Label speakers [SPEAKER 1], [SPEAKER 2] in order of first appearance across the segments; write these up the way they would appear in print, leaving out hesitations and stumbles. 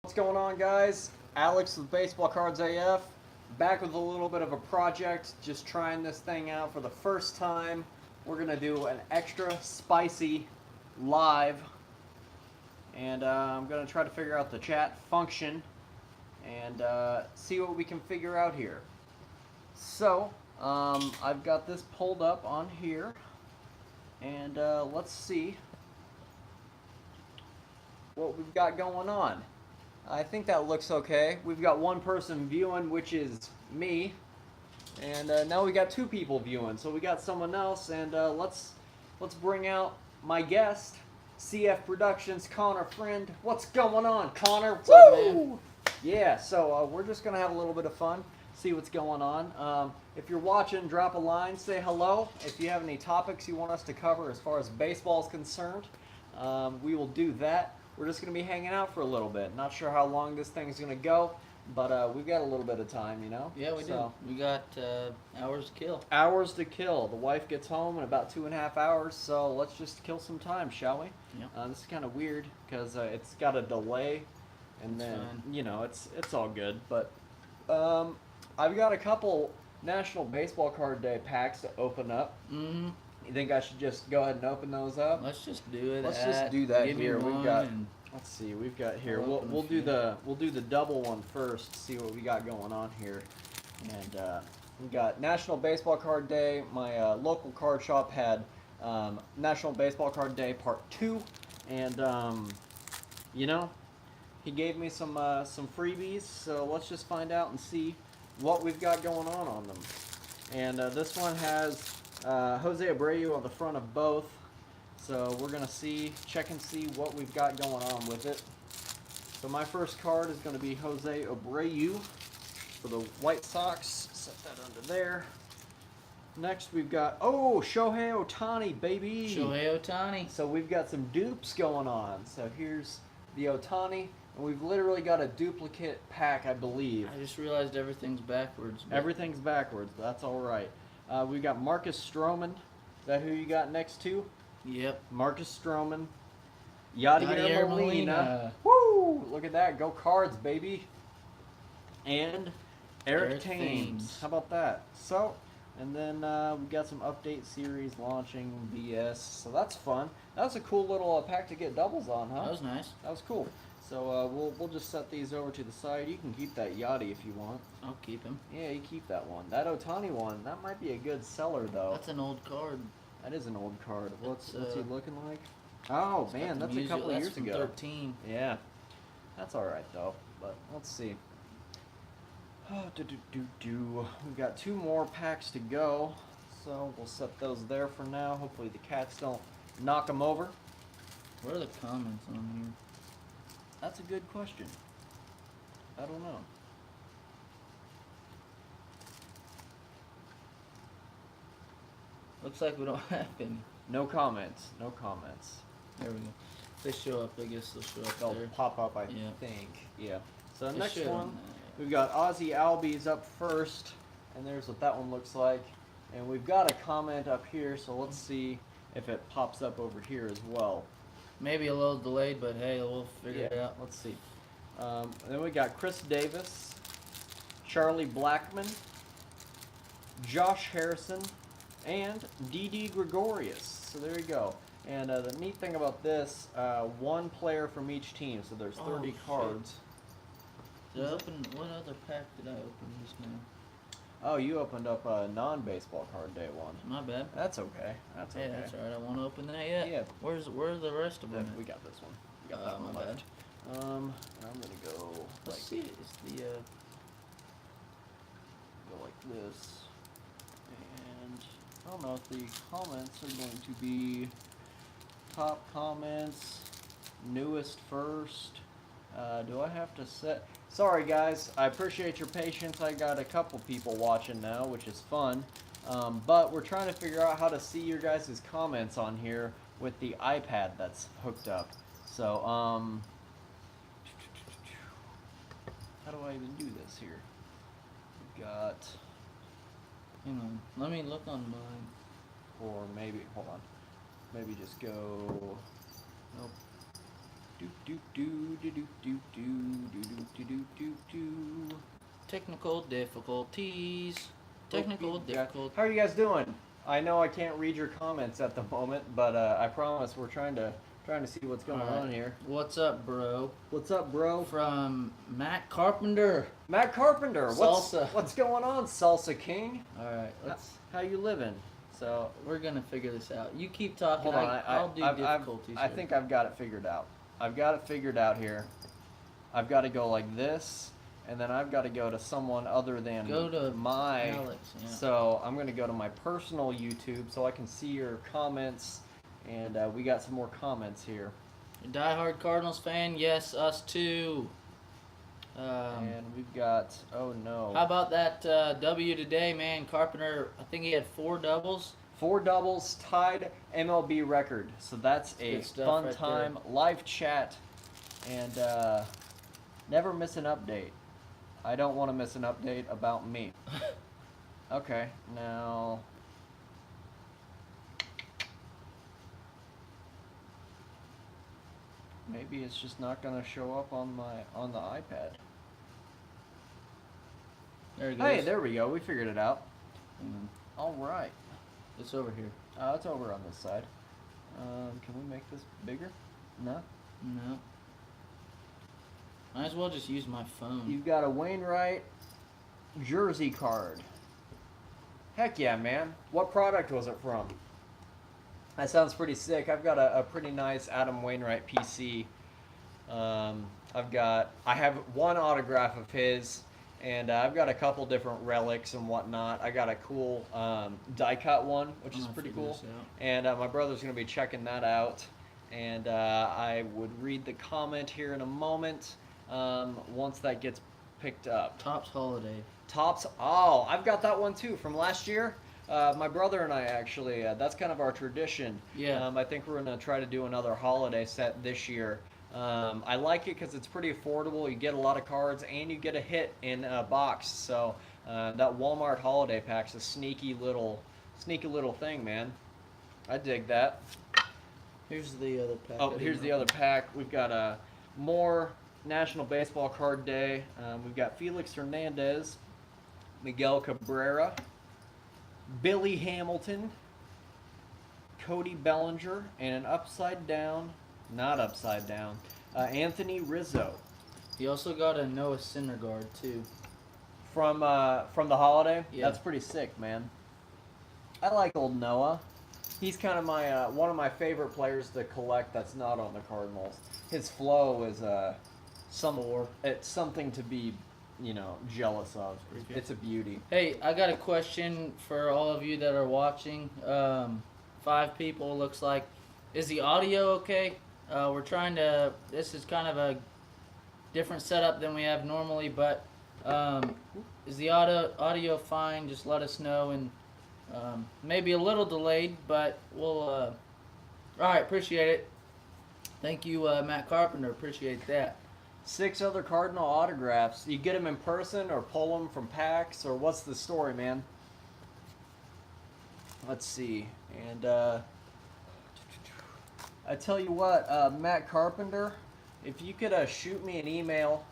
[SPEAKER 1] What's going on, guys? Alex with Baseball Cards AF, back with a little bit of a project, just trying this thing out for the first time. We're going to do an extra spicy live, and I'm going to try to figure out the chat function and see what we can figure out here. So, I've got this pulled up on here, and let's see what we've got going on. I think that looks okay. We've got one person viewing, which is me, and now we got two people viewing. So we got someone else, and let's bring out my guest, CF Productions, Connor Friend. What's going on, Connor?
[SPEAKER 2] What's up, man?
[SPEAKER 1] Yeah. So we're just gonna have a little bit of fun, see what's going on. If you're watching, drop a line, say hello. If you have any topics you want us to cover as far as baseball is concerned, we will do that. We're just going to be hanging out for a little bit. Not sure how long this thing's going to go, but we've got a little bit of time, you know?
[SPEAKER 2] Yeah, we do. We got hours to kill.
[SPEAKER 1] Hours to kill. The wife gets home in about 2.5 hours, so let's just kill some time, shall we?
[SPEAKER 2] Yeah.
[SPEAKER 1] This is kind of weird because it's got a delay, and
[SPEAKER 2] That's
[SPEAKER 1] then,
[SPEAKER 2] fine.
[SPEAKER 1] you know, it's all good. But I've got a couple National Baseball Card Day packs to open up.
[SPEAKER 2] Mm-hmm.
[SPEAKER 1] You think I should just go ahead and open those up?
[SPEAKER 2] Let's just do it.
[SPEAKER 1] Let's just do that
[SPEAKER 2] Give
[SPEAKER 1] here.
[SPEAKER 2] Me
[SPEAKER 1] We've
[SPEAKER 2] one
[SPEAKER 1] got.
[SPEAKER 2] and
[SPEAKER 1] Let's see. We've got here.
[SPEAKER 2] I'll open
[SPEAKER 1] We'll
[SPEAKER 2] a
[SPEAKER 1] do
[SPEAKER 2] few.
[SPEAKER 1] we'll do the double one first. See what we got going on here. And we got National Baseball Card Day. My local card shop had National Baseball Card Day Part 2, and you know, he gave me some freebies. So let's just find out and see what we've got going on them. And this one has Jose Abreu on the front of both. So we're going to check and see what we've got going on with it. So my first card is going to be Jose Abreu for the White Sox. Set that under there. Next we've got, Shohei Ohtani, baby.
[SPEAKER 2] Shohei Ohtani.
[SPEAKER 1] So we've got some dupes going on. So here's the Ohtani. And we've literally got a duplicate pack, I believe.
[SPEAKER 2] I just realized everything's backwards.
[SPEAKER 1] Everything's backwards, but that's all right. We've got Marcus Stroman. Is that who you got next to?
[SPEAKER 2] Yep.
[SPEAKER 1] Marcus Stroman. Yadier Molina. Woo! Look at that. Go Cards, baby. And Eric Thames. How about that? So, and then we got some update series launching BS. So that's fun. That was a cool little pack to get doubles on, huh?
[SPEAKER 2] That was nice.
[SPEAKER 1] That was cool. So we'll just set these over to the side. You can keep that Yachty if you want.
[SPEAKER 2] I'll keep him.
[SPEAKER 1] Yeah, you keep that one. That Ohtani one, that might be a good seller though.
[SPEAKER 2] That's an old card.
[SPEAKER 1] That is an old card. What's he looking like?
[SPEAKER 2] It's
[SPEAKER 1] Oh man, that's a couple
[SPEAKER 2] that's
[SPEAKER 1] years
[SPEAKER 2] from
[SPEAKER 1] ago.
[SPEAKER 2] 13.
[SPEAKER 1] Yeah, that's all right though. But let's see. We've got 2 more packs to go, so we'll set those there for now. Hopefully the cats don't knock them over.
[SPEAKER 2] What are the comments on here?
[SPEAKER 1] That's a good question. I don't know.
[SPEAKER 2] Looks like we don't have any.
[SPEAKER 1] No comments. No comments.
[SPEAKER 2] There we go. If they show up, I guess they'll show up
[SPEAKER 1] They'll
[SPEAKER 2] there.
[SPEAKER 1] pop up, I
[SPEAKER 2] Yeah.
[SPEAKER 1] think. Yeah. So
[SPEAKER 2] They
[SPEAKER 1] next
[SPEAKER 2] should
[SPEAKER 1] one.
[SPEAKER 2] on
[SPEAKER 1] We've got Ozzy Albies up first, and there's what that one looks like. And we've got a comment up here, so let's see if it pops up over here as well.
[SPEAKER 2] Maybe a little delayed, but hey, we'll figure it out.
[SPEAKER 1] Let's see. Then we got Chris Davis, Charlie Blackmon, Josh Harrison, and D.D. Gregorius. So there you go. And the neat thing about this, 1 player from each team, so there's 30
[SPEAKER 2] shit.
[SPEAKER 1] cards.
[SPEAKER 2] Did I open, what other pack did I open just now?
[SPEAKER 1] Oh, you opened up a non-baseball card day one.
[SPEAKER 2] My bad.
[SPEAKER 1] That's okay. That's okay.
[SPEAKER 2] Hey, that's alright. I won't open that yet.
[SPEAKER 1] Yeah.
[SPEAKER 2] Where's the rest of them?
[SPEAKER 1] We got this one. We got that one
[SPEAKER 2] my
[SPEAKER 1] left. I'm gonna go
[SPEAKER 2] Let's see. It's the
[SPEAKER 1] go like this, and I don't know if the comments are going to be top comments, newest first. Do I have to set? Sorry guys, I appreciate your patience. I got a couple people watching now, which is fun. But we're trying to figure out how to see your guys' comments on here with the iPad that's hooked up. So, how do I even do this here? We've got,
[SPEAKER 2] Hang on. Let me look on mine.
[SPEAKER 1] or maybe, hold on. Maybe just go, nope. Do do do do do do do do
[SPEAKER 2] Technical difficulties. Technical difficulties.
[SPEAKER 1] How are you guys doing? I know I can't read your comments at the moment, but I promise we're trying to see what's going on here.
[SPEAKER 2] What's up, bro?
[SPEAKER 1] What's up, bro?
[SPEAKER 2] From Matt Carpenter.
[SPEAKER 1] Matt Carpenter.
[SPEAKER 2] Salsa.
[SPEAKER 1] What's going on, Salsa King?
[SPEAKER 2] All right, let's.
[SPEAKER 1] How you living? So
[SPEAKER 2] we're gonna figure this out. You keep talking.
[SPEAKER 1] hold on.
[SPEAKER 2] I'll do difficulties.
[SPEAKER 1] I think I've got it figured out. I've got it figured out here. I've got to go like this, and then I've got to go to someone other than my.
[SPEAKER 2] Alex, yeah.
[SPEAKER 1] So I'm gonna go to my personal YouTube so I can see your comments, and we got some more comments here.
[SPEAKER 2] Die-hard Cardinals fan? Yes, us too.
[SPEAKER 1] And we've got, oh no.
[SPEAKER 2] How about that W today, man? Carpenter, I think he had 4 doubles.
[SPEAKER 1] 4 doubles, tied MLB record. So that's a fun
[SPEAKER 2] right
[SPEAKER 1] time. Live chat, and never miss an update. I don't want to miss an update about me. Okay, now. Maybe it's just not gonna show up on the iPad.
[SPEAKER 2] There it goes.
[SPEAKER 1] Hey, there we go. We figured it out. All right.
[SPEAKER 2] It's over here.
[SPEAKER 1] It's over on this side. Can we make this bigger? No.
[SPEAKER 2] No. Might as well just use my phone.
[SPEAKER 1] You've got a Wainwright jersey card. Heck yeah, man. What product was it from? That sounds pretty sick. I've got a pretty nice Adam Wainwright PC. I have one autograph of his, and I've got a couple different relics and whatnot. I got a cool die cut one, which is pretty cool. And my brother's going to be checking that out. And I would read the comment here in a moment once that gets picked up.
[SPEAKER 2] Topps Holiday.
[SPEAKER 1] Topps. Oh, I've got that one too from last year. My brother and I actually, that's kind of our tradition.
[SPEAKER 2] Yeah.
[SPEAKER 1] I think we're going to try to do another holiday set this year. I like it because it's pretty affordable. You get a lot of cards, and you get a hit in a box. So that Walmart holiday pack's a sneaky little thing, man. I dig that.
[SPEAKER 2] Here's the other pack.
[SPEAKER 1] Oh, here's the other pack. We've got more National Baseball Card Day. We've got Felix Hernandez, Miguel Cabrera, Billy Hamilton, Cody Bellinger, and an not upside down, Anthony Rizzo.
[SPEAKER 2] He also got a Noah Syndergaard too.
[SPEAKER 1] From the holiday?
[SPEAKER 2] Yeah.
[SPEAKER 1] That's pretty sick, man. I like old Noah. He's kind of my one of my favorite players to collect that's not on the Cardinals. His flow is it's something to be, jealous of. It's a beauty.
[SPEAKER 2] Hey, I got a question for all of you that are watching. 5 people, looks like. Is the audio okay? We're trying to. This is kind of a different setup than we have normally, but is the audio fine? Just let us know, and maybe a little delayed, but we'll. All right, appreciate it. Thank you, Matt Carpenter. Appreciate that.
[SPEAKER 1] 6 other Cardinal autographs. You get them in person or pull them from packs, or what's the story, man? Let's see. And I tell you what, Matt Carpenter, if you could shoot me an email,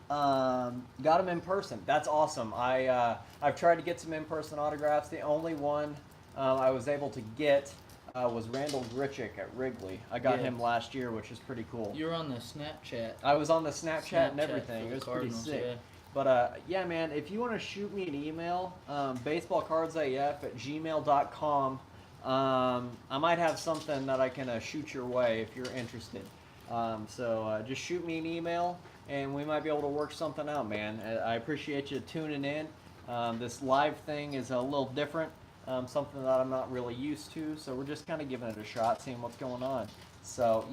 [SPEAKER 1] got them in person. That's awesome. I've tried to get some in-person autographs. The only one I was able to get was Randall Grichuk at Wrigley. I got him last year, which is pretty cool.
[SPEAKER 2] You were on the Snapchat.
[SPEAKER 1] I was on the Snapchat and everything. It was pretty sick.
[SPEAKER 2] Yeah.
[SPEAKER 1] But yeah, man, if you want to shoot me an email, baseballcardsaf@gmail.com. I might have something that I can shoot your way if you're interested. So just shoot me an email, and we might be able to work something out, man. I appreciate you tuning in. This live thing is a little different. Something that I'm not really used to, so we're just kind of giving it a shot, seeing what's going on. So,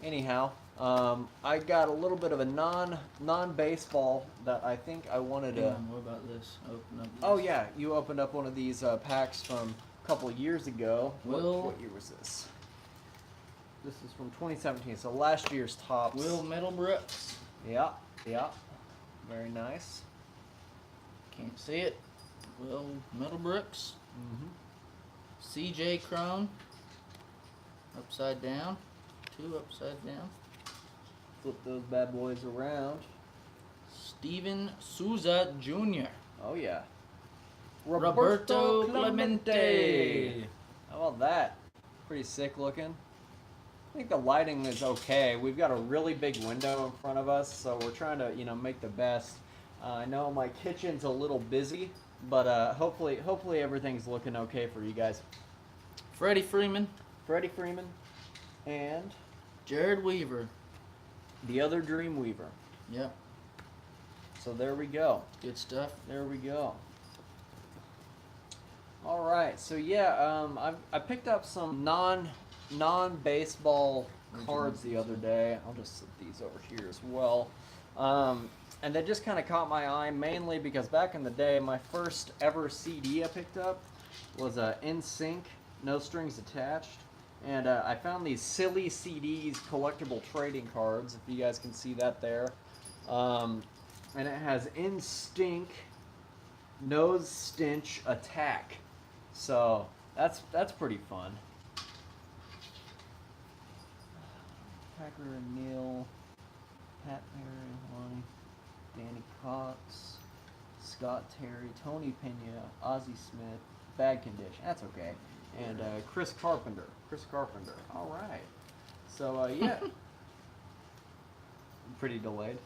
[SPEAKER 1] anyhow, I got a little bit of a non-baseball that I think I wanted to...
[SPEAKER 2] What about this? Open up this.
[SPEAKER 1] Oh, yeah, you opened up one of these packs from a couple of years ago. What year was this? This is from 2017, so last year's Topps.
[SPEAKER 2] Will Middlebrooks.
[SPEAKER 1] Yeah. Very nice.
[SPEAKER 2] Can't see it. Will Middlebrooks. CJ Crone. Upside down. 2 upside down.
[SPEAKER 1] Flip those bad boys around.
[SPEAKER 2] Steven Souza Jr.
[SPEAKER 1] Oh yeah.
[SPEAKER 2] Roberto Clemente.
[SPEAKER 1] How about that? Pretty sick looking. I think the lighting is okay. We've got a really big window in front of us, so we're trying to, make the best. I know my kitchen's a little busy, but hopefully everything's looking okay for you guys.
[SPEAKER 2] Freddie Freeman.
[SPEAKER 1] Freddie Freeman and
[SPEAKER 2] Jared Weaver.
[SPEAKER 1] the other Dream Weaver.
[SPEAKER 2] Yep.
[SPEAKER 1] So there we go.
[SPEAKER 2] Good stuff.
[SPEAKER 1] There we go. All right. So yeah, I picked up some non baseball cards the other day. I'll just set these over here as well. And they just kind of caught my eye mainly because back in the day, my first ever CD I picked up was In Sync, No Strings Attached. And I found these silly CDs collectible trading cards, if you guys can see that there. And it has Instinct, Nose Stench, Attack. So that's pretty fun. Packer and Neal, Pat Perry, Lonnie, Danny Cox, Scott Terry, Tony Pena, Ozzie Smith, Bad Condition. That's okay. And Chris Carpenter. All right. So yeah. Pretty delayed.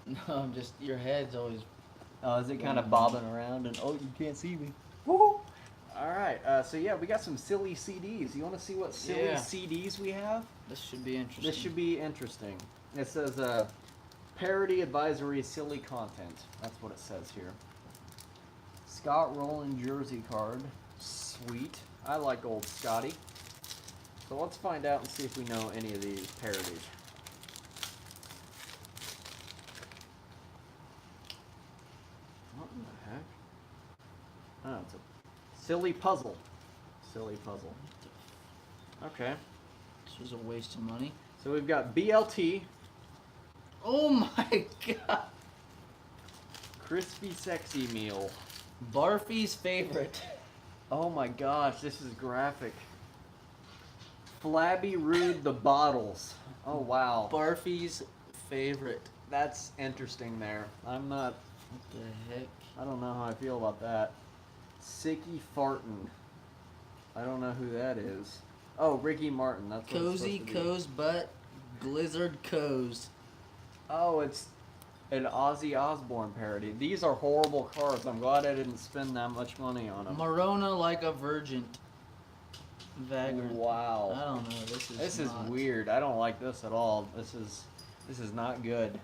[SPEAKER 2] No, I'm just, your head's always.
[SPEAKER 1] Is it kind of bobbing around and you can't see me? Woohoo! All right. So yeah, we got some silly CDs. You want to see what silly CDs we have?
[SPEAKER 2] This should be interesting.
[SPEAKER 1] This should be interesting. It says parody advisory silly content. That's what it says here. Scott Rowland jersey card. Sweet. I like old Scotty. So let's find out and see if we know any of these parodies. What in the heck? Oh, it's a silly puzzle. Silly puzzle. Okay.
[SPEAKER 2] This was a waste of money.
[SPEAKER 1] So we've got BLT.
[SPEAKER 2] Oh my god.
[SPEAKER 1] Crispy Sexy Meal.
[SPEAKER 2] Barfy's favorite.
[SPEAKER 1] Oh my gosh, this is graphic. Flabby Rude the Bottles. Oh wow.
[SPEAKER 2] Barfy's favorite.
[SPEAKER 1] That's interesting there. I'm not...
[SPEAKER 2] What the heck?
[SPEAKER 1] I don't know how I feel about that. Sicky Fartin. I don't know who that is. Oh, Ricky Martin. That's what
[SPEAKER 2] Cozy
[SPEAKER 1] it's supposed to be.
[SPEAKER 2] Co's Butt. Blizzard Co's.
[SPEAKER 1] Oh, it's an Ozzy Osbourne parody. These are horrible cards. I'm glad I didn't spend that much money on them.
[SPEAKER 2] Morona like a virgin. Vagrant.
[SPEAKER 1] Wow.
[SPEAKER 2] I don't know.
[SPEAKER 1] This is weird. I don't like this at all. This is not good.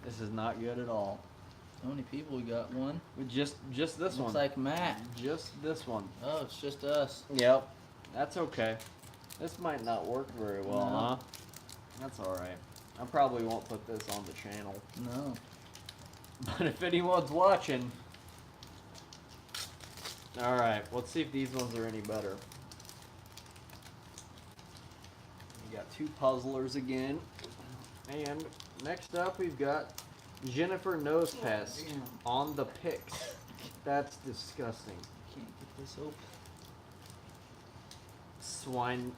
[SPEAKER 1] This is not good at all.
[SPEAKER 2] How many people got one?
[SPEAKER 1] Just this one.
[SPEAKER 2] Looks like Matt.
[SPEAKER 1] Just this one.
[SPEAKER 2] Oh, it's just us.
[SPEAKER 1] Yep. That's okay. This might not work very well,
[SPEAKER 2] No.
[SPEAKER 1] huh? That's alright. I probably won't put this on the channel.
[SPEAKER 2] No.
[SPEAKER 1] But if anyone's watching... Alright, let's see if these ones are any better. We got two puzzlers again. And next up we've got Jennifer Nosepest on the picks. That's disgusting.
[SPEAKER 2] Can't get this open.
[SPEAKER 1] Swine.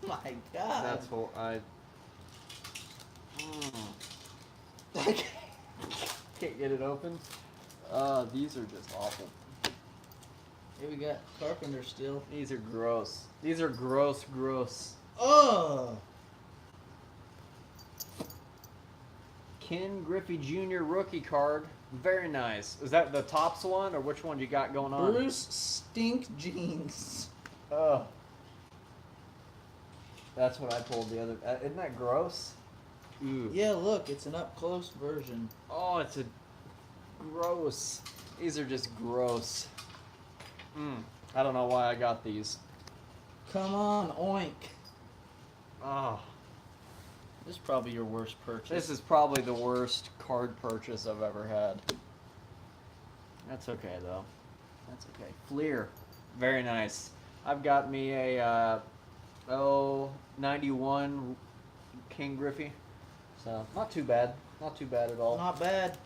[SPEAKER 2] My God.
[SPEAKER 1] That's what I can't get it open. These are just awful.
[SPEAKER 2] Here we got Carpenter still.
[SPEAKER 1] These are gross. These are gross.
[SPEAKER 2] Oh.
[SPEAKER 1] Ken Griffey Jr. rookie card. Very nice. Is that the Topps one, or which one you got going on?
[SPEAKER 2] Bruce Stink Jeans.
[SPEAKER 1] Ugh. That's what I pulled the other. Isn't that gross? Ooh.
[SPEAKER 2] Yeah, look, it's an up close version.
[SPEAKER 1] Oh, it's a gross. These are just gross. I don't know why I got these.
[SPEAKER 2] Come on, oink.
[SPEAKER 1] Oh.
[SPEAKER 2] This is probably your worst purchase.
[SPEAKER 1] This is probably the worst card purchase I've ever had. That's okay though. That's okay. Fleer. Very nice. I've got me a 91 King Griffey. So not too bad. Not too bad at all.
[SPEAKER 2] Not bad.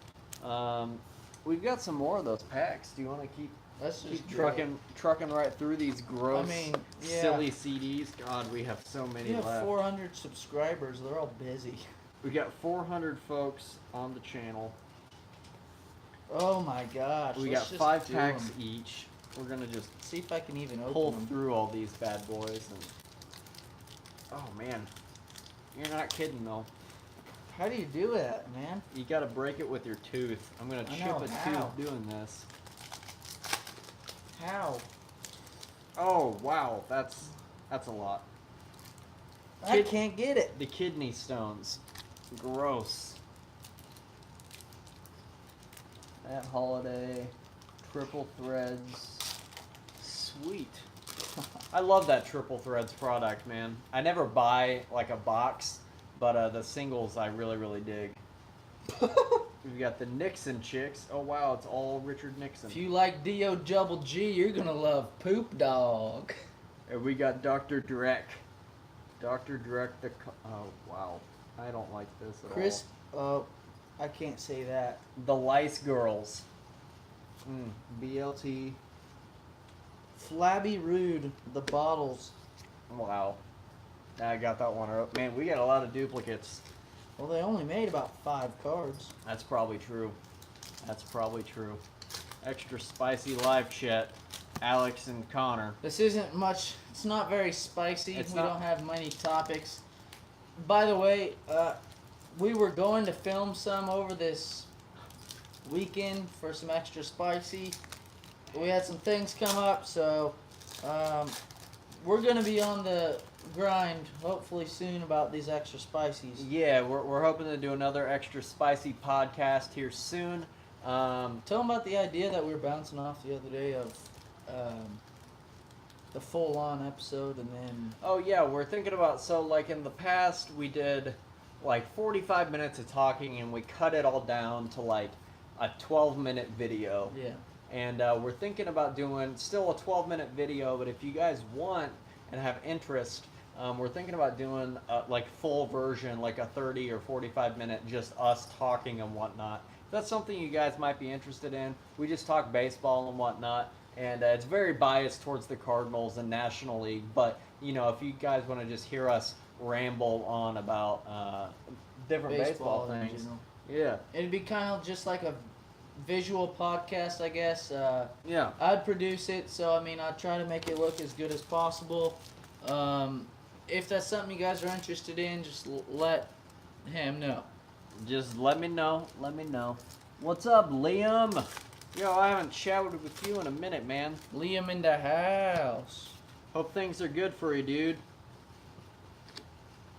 [SPEAKER 1] We've got some more of those packs. Do you want to keep
[SPEAKER 2] Let's just
[SPEAKER 1] trucking right through these gross, silly CDs? God, we have so many
[SPEAKER 2] We have
[SPEAKER 1] left.
[SPEAKER 2] 400 subscribers. They're all busy.
[SPEAKER 1] We got 400 folks on the channel.
[SPEAKER 2] Oh my gosh.
[SPEAKER 1] We
[SPEAKER 2] let's
[SPEAKER 1] got
[SPEAKER 2] just
[SPEAKER 1] 5
[SPEAKER 2] do
[SPEAKER 1] packs
[SPEAKER 2] 'em.
[SPEAKER 1] each. We're gonna just
[SPEAKER 2] See if I can even
[SPEAKER 1] pull
[SPEAKER 2] open them.
[SPEAKER 1] through all these bad boys. And oh man, you're not kidding though.
[SPEAKER 2] How do you do that, man?
[SPEAKER 1] You gotta break it with your tooth. I'm gonna
[SPEAKER 2] I
[SPEAKER 1] chip
[SPEAKER 2] know,
[SPEAKER 1] a
[SPEAKER 2] how?
[SPEAKER 1] tooth doing this.
[SPEAKER 2] How?
[SPEAKER 1] Oh wow, that's a lot.
[SPEAKER 2] I can't get it.
[SPEAKER 1] The kidney stones, gross. That holiday, triple threads, sweet. I love that triple threads product, man. I never buy like a box, but the singles I really dig. We've got the Nixon chicks. Oh wow, it's all Richard Nixon.
[SPEAKER 2] If you like D.O. Double G, you're gonna love Poop Dog.
[SPEAKER 1] And we got Dr. Drek. Dr. Drek oh wow, I don't like this at
[SPEAKER 2] Crisp. Oh, I can't say that.
[SPEAKER 1] all. The Lice Girls.
[SPEAKER 2] BLT. Flabby Rude. The bottles.
[SPEAKER 1] Wow. I got that one up. Man, we got a lot of duplicates.
[SPEAKER 2] Well, they only made about 5 cards.
[SPEAKER 1] That's probably true. That's probably true. Extra spicy live chat. Alex and Connor.
[SPEAKER 2] This isn't much. It's not very spicy.
[SPEAKER 1] It's
[SPEAKER 2] we
[SPEAKER 1] not-
[SPEAKER 2] don't have many topics. By the way, we were going to film some over this weekend for some extra spicy. We had some things come up, so we're gonna be on the grind hopefully soon about these extra spicies.
[SPEAKER 1] Yeah, we're hoping to do another extra spicy podcast here soon.
[SPEAKER 2] Tell them about the idea that we were bouncing off the other day of the full-on episode, and then
[SPEAKER 1] Oh yeah, we're thinking about, so like in the past we did like 45 minutes of talking and we cut it all down to like a 12-minute video.
[SPEAKER 2] yeah.
[SPEAKER 1] And we're thinking about doing still a 12-minute video, but if you guys want and have interest, we're thinking about doing like full version, like a 30 or 45-minute, just us talking and whatnot. If that's something you guys might be interested in. We just talk baseball and whatnot, and it's very biased towards the Cardinals and National League. But you know, if you guys want to just hear us ramble on about different baseball
[SPEAKER 2] in
[SPEAKER 1] things,
[SPEAKER 2] general.
[SPEAKER 1] yeah,
[SPEAKER 2] It'd be kind of just like a visual podcast, I guess.
[SPEAKER 1] yeah.
[SPEAKER 2] I'd produce it, so I mean, I'd try to make it look as good as possible. If that's something you guys are interested in, just let him know.
[SPEAKER 1] Just let me know. Let me know. What's up, Liam? Yo, I haven't chatted with you in a minute, man.
[SPEAKER 2] Liam in the house.
[SPEAKER 1] Hope things are good for you, dude.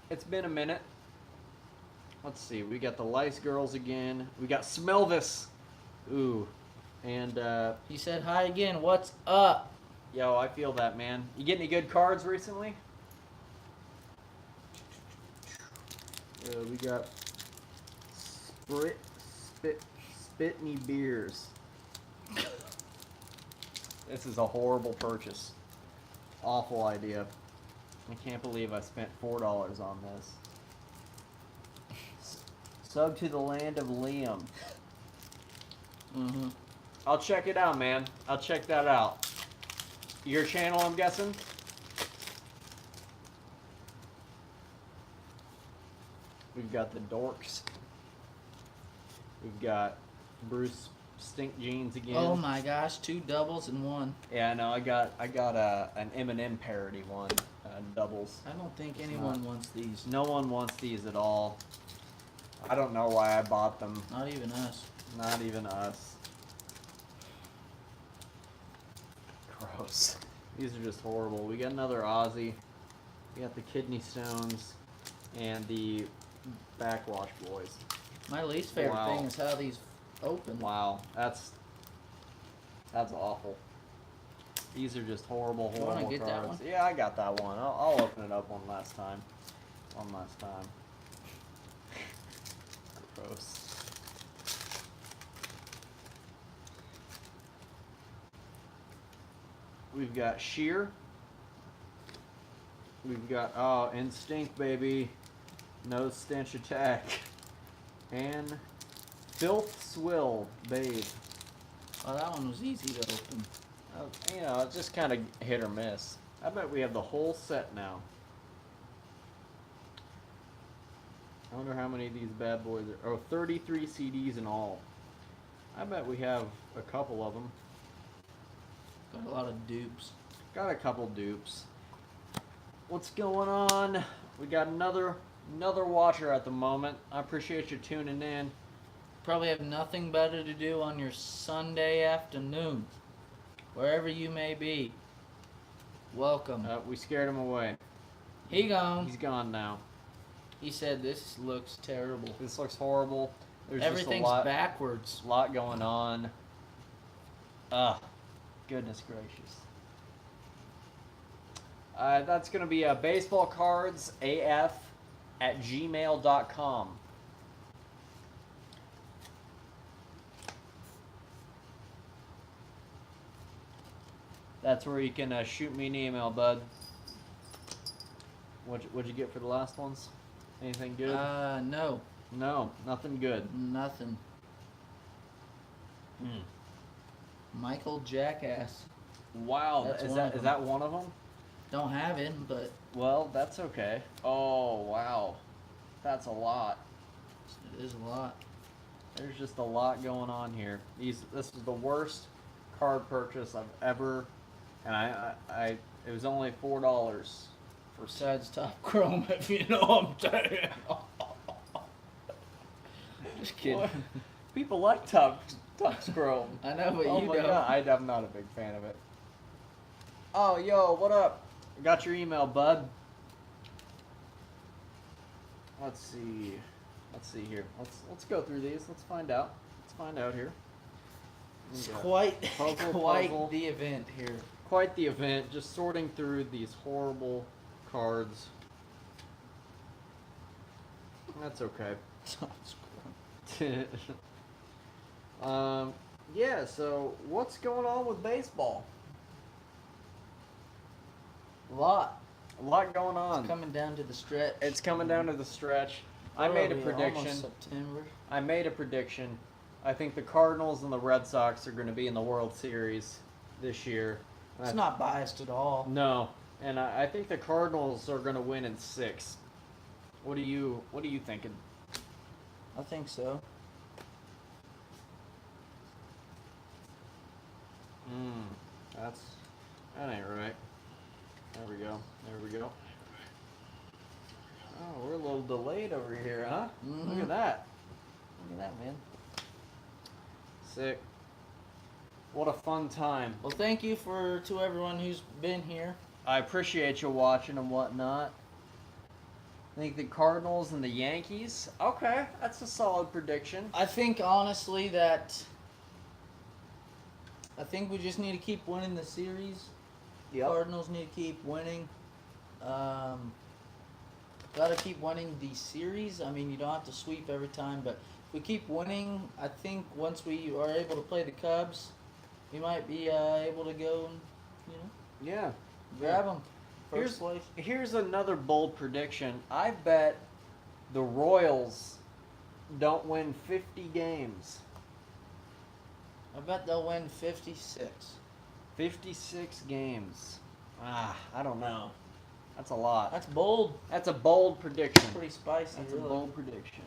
[SPEAKER 1] It's been a minute. Let's see. We got the Lice Girls again. We got Smelvis. Ooh. And,
[SPEAKER 2] He said hi again. What's up?
[SPEAKER 1] yo, I feel that, man. You get any good cards recently? We got Spitney Beers. This is a horrible purchase. Awful idea. I can't believe I spent $4 on this. Sub to the land of Liam.
[SPEAKER 2] Mm-hmm.
[SPEAKER 1] I'll check it out, man. I'll check that out. Your channel, I'm guessing? We've got the Dorks. We've got Bruce Stink Jeans again.
[SPEAKER 2] Oh my gosh, 2 doubles and 1.
[SPEAKER 1] Yeah, no, I got an Eminem parody one, doubles.
[SPEAKER 2] I don't think anyone wants these.
[SPEAKER 1] No one wants these at all. I don't know why I bought them.
[SPEAKER 2] Not even us.
[SPEAKER 1] Not even us. Gross. These are just horrible. We got another Aussie. We got the Kidney Stones and the Backwash Boys.
[SPEAKER 2] My least favorite
[SPEAKER 1] Wow.
[SPEAKER 2] thing is how these open.
[SPEAKER 1] Wow, that's awful. These are just horrible,
[SPEAKER 2] You wanna
[SPEAKER 1] horrible
[SPEAKER 2] get that
[SPEAKER 1] cards.
[SPEAKER 2] one?
[SPEAKER 1] Yeah, I got that one. I'll open it up one last time. One last time. Gross. We've got Sheer. We've got Instinct, baby. No Stench Attack. And Filth Swill, babe.
[SPEAKER 2] Oh, that one was easy to open.
[SPEAKER 1] You know, it's just kind of hit or miss. I bet we have the whole set now. I wonder how many of these bad boys are. Oh, 33 CDs in all. I bet we have a couple of them.
[SPEAKER 2] Got a lot of dupes.
[SPEAKER 1] Got a couple dupes. What's going on? We got another watcher at the moment. I appreciate you tuning in.
[SPEAKER 2] Probably have nothing better to do on your Sunday afternoon, wherever you may be. Welcome.
[SPEAKER 1] We scared him away.
[SPEAKER 2] He gone.
[SPEAKER 1] He's gone now.
[SPEAKER 2] He said this looks terrible.
[SPEAKER 1] This looks horrible. There's
[SPEAKER 2] Everything's
[SPEAKER 1] just
[SPEAKER 2] backwards.
[SPEAKER 1] a lot going on. Goodness gracious. That's going to be baseballcardsaf@gmail.com. That's where you can shoot me an email, bud. What'd you get for the last ones? Anything good?
[SPEAKER 2] No.
[SPEAKER 1] No, nothing good.
[SPEAKER 2] Nothing. Michael Jackass.
[SPEAKER 1] Wow,
[SPEAKER 2] That's
[SPEAKER 1] is
[SPEAKER 2] one
[SPEAKER 1] that
[SPEAKER 2] of
[SPEAKER 1] is
[SPEAKER 2] them.
[SPEAKER 1] that one of them?
[SPEAKER 2] Don't have him, but
[SPEAKER 1] Well, that's okay. Oh, wow. That's a lot.
[SPEAKER 2] it is a lot.
[SPEAKER 1] There's just a lot going on here. This is the worst card purchase I've ever, and I it was only $4 for
[SPEAKER 2] Besides Top Chrome, if you know what I'm saying.
[SPEAKER 1] Just kidding. People like Top Scroll.
[SPEAKER 2] I know, but
[SPEAKER 1] Oh
[SPEAKER 2] you
[SPEAKER 1] my
[SPEAKER 2] don't.
[SPEAKER 1] God, I'm not a big fan of it. Oh, yo, what up? Got your email, bud. Let's see here. Let's go through these. Let's find out. Let's find out here.
[SPEAKER 2] It's
[SPEAKER 1] We got
[SPEAKER 2] quite,
[SPEAKER 1] puzzle.
[SPEAKER 2] the event here.
[SPEAKER 1] Quite the event. Just sorting through these horrible cards. That's okay. Yeah. So what's going on with baseball?
[SPEAKER 2] A lot.
[SPEAKER 1] A lot going on.
[SPEAKER 2] It's coming down to the stretch.
[SPEAKER 1] It's coming down to the stretch. I
[SPEAKER 2] Where
[SPEAKER 1] made
[SPEAKER 2] are
[SPEAKER 1] a
[SPEAKER 2] we?
[SPEAKER 1] prediction.
[SPEAKER 2] Almost September.
[SPEAKER 1] I made a prediction. I think the Cardinals and the Red Sox are going to be in the World Series this year. And
[SPEAKER 2] It's
[SPEAKER 1] I-
[SPEAKER 2] not biased at all.
[SPEAKER 1] No, and I think the Cardinals are going to win in 6. What are you thinking?
[SPEAKER 2] I think so.
[SPEAKER 1] That ain't right. There we go. Oh, we're a little delayed over here, huh? Look
[SPEAKER 2] Mhm.
[SPEAKER 1] at that.
[SPEAKER 2] Look at that, man.
[SPEAKER 1] Sick. What a fun time.
[SPEAKER 2] Well, thank you to everyone who's been here.
[SPEAKER 1] I appreciate you watching and whatnot. I think the Cardinals and the Yankees. Okay, that's a solid prediction.
[SPEAKER 2] I think honestly I think we just need to keep winning the series. Cardinals need to keep winning. Gotta keep winning the series. I mean, you don't have to sweep every time, but if we keep winning, I think once we are able to play the Cubs, we might be able to go and
[SPEAKER 1] Yeah.
[SPEAKER 2] grab them. First place.
[SPEAKER 1] Here's another bold prediction. I bet the Royals don't win 50 games.
[SPEAKER 2] I bet they'll win 56.
[SPEAKER 1] 56 games. I don't know. That's a lot.
[SPEAKER 2] That's bold.
[SPEAKER 1] That's a bold prediction.
[SPEAKER 2] Pretty spicy.
[SPEAKER 1] That's
[SPEAKER 2] really.
[SPEAKER 1] a bold prediction.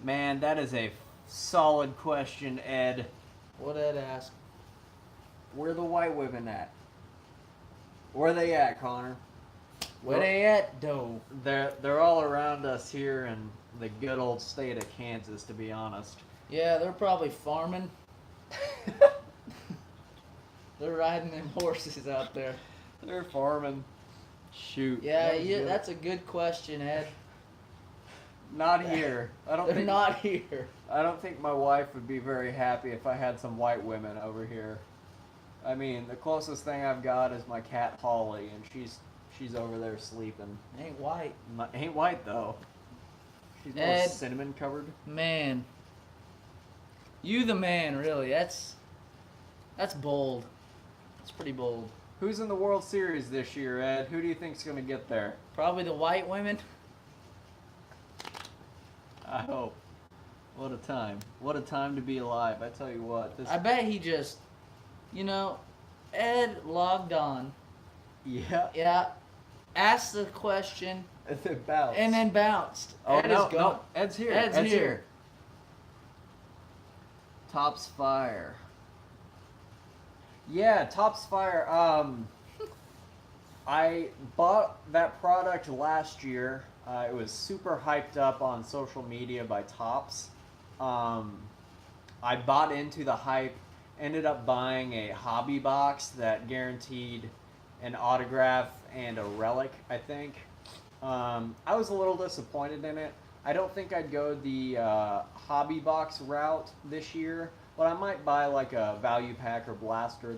[SPEAKER 1] Man, that is a solid question, Ed.
[SPEAKER 2] What Ed asked.
[SPEAKER 1] Where the white women at? Where they at, Connor?
[SPEAKER 2] Where they at, though?
[SPEAKER 1] They're all around us here in the good old state of Kansas, to be honest.
[SPEAKER 2] Yeah, they're probably farming. They're riding them horses out there.
[SPEAKER 1] They're farming. Shoot.
[SPEAKER 2] Yeah,
[SPEAKER 1] that was good.
[SPEAKER 2] that's a good question, Ed.
[SPEAKER 1] Not here. I don't
[SPEAKER 2] They're
[SPEAKER 1] think
[SPEAKER 2] not here.
[SPEAKER 1] I don't think my wife would be very happy if I had some white women over here. I mean, the closest thing I've got is my cat Holly, and she's over there sleeping.
[SPEAKER 2] Ain't white.
[SPEAKER 1] Ain't white though. She's more
[SPEAKER 2] Ed.
[SPEAKER 1] cinnamon covered.
[SPEAKER 2] Man. You the man, really. That's bold. That's pretty bold.
[SPEAKER 1] Who's in the World Series this year, Ed? Who do you think's gonna get there?
[SPEAKER 2] Probably the white women.
[SPEAKER 1] I hope. What a time. What a time to be alive. I tell you what. This.
[SPEAKER 2] I bet he just, Ed logged on.
[SPEAKER 1] Yeah.
[SPEAKER 2] Yeah. Asked the question
[SPEAKER 1] And then bounced.
[SPEAKER 2] and then bounced.
[SPEAKER 1] Oh
[SPEAKER 2] Ed
[SPEAKER 1] no,
[SPEAKER 2] is gone.
[SPEAKER 1] no. Ed's here.
[SPEAKER 2] Ed's here.
[SPEAKER 1] Topps Fire. Yeah, Topps Fire. I bought that product last year. It was super hyped up on social media by Topps. I bought into the hype, ended up buying a hobby box that guaranteed an autograph and a relic, I think. I was a little disappointed in it. I don't think I'd go the hobby box route this year, but I might buy like a value pack or blaster.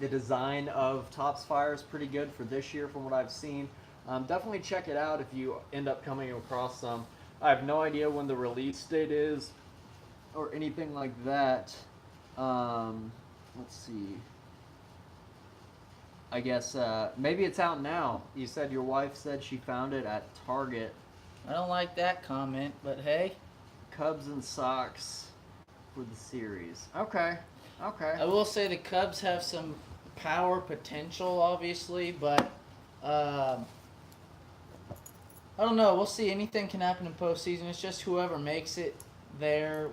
[SPEAKER 1] The design of Topps Fire is pretty good for this year from what I've seen. Definitely check it out if you end up coming across some. I have no idea when the release date is or anything like that. Let's see. I guess maybe it's out now. You said your wife said she found it at Target.
[SPEAKER 2] I don't like that comment, but hey.
[SPEAKER 1] Cubs and Sox for the series. Okay.
[SPEAKER 2] I will say the Cubs have some power potential, obviously, but I don't know. We'll see. Anything can happen in postseason. It's just whoever makes it there.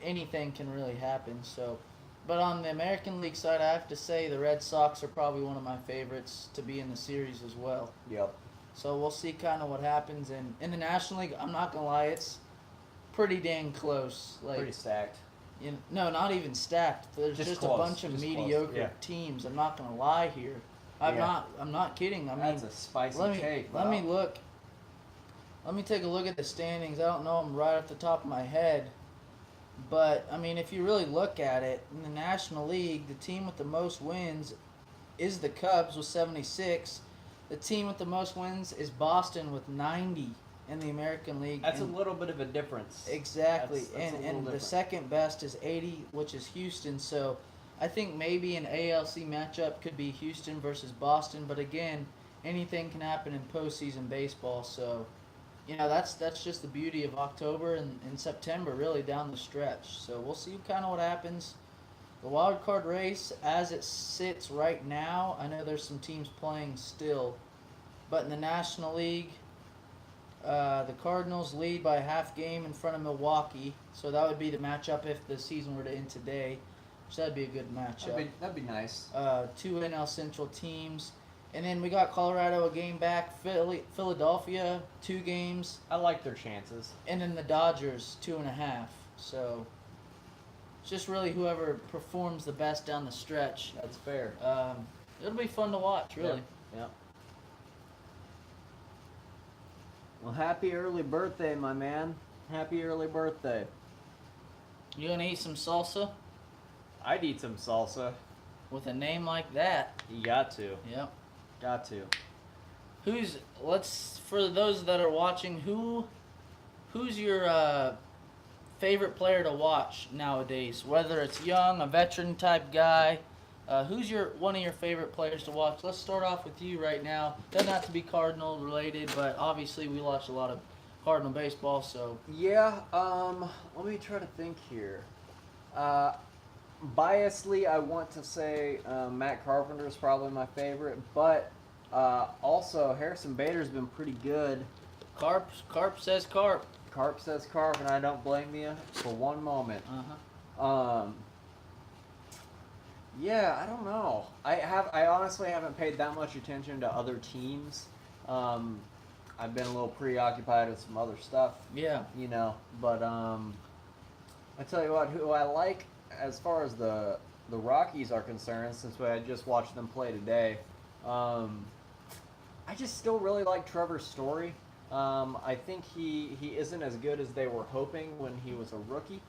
[SPEAKER 2] Anything can really happen. So, but on the American League side, I have to say the Red Sox are probably one of my favorites to be in the series as well.
[SPEAKER 1] Yep.
[SPEAKER 2] So we'll see kind of what happens. And in the National League, I'm not gonna lie, it's pretty dang close. Like,
[SPEAKER 1] pretty stacked.
[SPEAKER 2] No, not even stacked. There's just a bunch of mediocre teams. I'm not gonna lie here. I'm not kidding. I mean,
[SPEAKER 1] that's a spicy take.
[SPEAKER 2] Let me look. Let me take a look at the standings. I don't know them right off the top of my head, but I mean, if you really look at it, in the National League, the team with the most wins is the Cubs with 76. The team with the most wins is Boston with 90 in the American League.
[SPEAKER 1] That's a little bit of a difference.
[SPEAKER 2] Exactly.
[SPEAKER 1] That's
[SPEAKER 2] and the second best is 80, which is Houston. So I think maybe an ALC matchup could be Houston versus Boston. But again, anything can happen in postseason baseball. So, that's just the beauty of October and September, really, down the stretch. So we'll see kind of what happens. The wild card race, as it sits right now, I know there's some teams playing still. But in the National League, the Cardinals lead by a half game in front of Milwaukee, so that would be the matchup if the season were to end today. So that'd be a good matchup.
[SPEAKER 1] That'd be nice.
[SPEAKER 2] Two NL Central teams, and then we got Colorado a game back. Philadelphia 2 games.
[SPEAKER 1] I like their chances.
[SPEAKER 2] And then the Dodgers 2.5. So it's just really whoever performs the best down the stretch.
[SPEAKER 1] That's fair.
[SPEAKER 2] It'll be fun to watch, really.
[SPEAKER 1] Yep. Well, happy early birthday, my man. Happy early birthday.
[SPEAKER 2] You gonna eat some salsa?
[SPEAKER 1] I'd eat some salsa.
[SPEAKER 2] With a name like that.
[SPEAKER 1] You got to.
[SPEAKER 2] Yep.
[SPEAKER 1] Got to.
[SPEAKER 2] For those that are watching, who's your favorite player to watch nowadays? Whether it's young, a veteran type guy, who's one of your favorite players to watch? Let's start off with you right now. Doesn't have to be Cardinal related, but obviously we watch a lot of Cardinal baseball, so.
[SPEAKER 1] Yeah, let me try to think here. Biasly, I want to say Matt Carpenter is probably my favorite, but also Harrison Bader's been pretty good.
[SPEAKER 2] Carp says Carp.
[SPEAKER 1] Carp says Carp, and I don't blame you for one moment. Yeah, I don't know. I honestly haven't paid that much attention to other teams. I've been a little preoccupied with some other stuff.
[SPEAKER 2] Yeah.
[SPEAKER 1] But I tell you what, who I like as far as the Rockies are concerned, since I just watched them play today, I just still really like Trevor Story. I think he isn't as good as they were hoping when he was a rookie,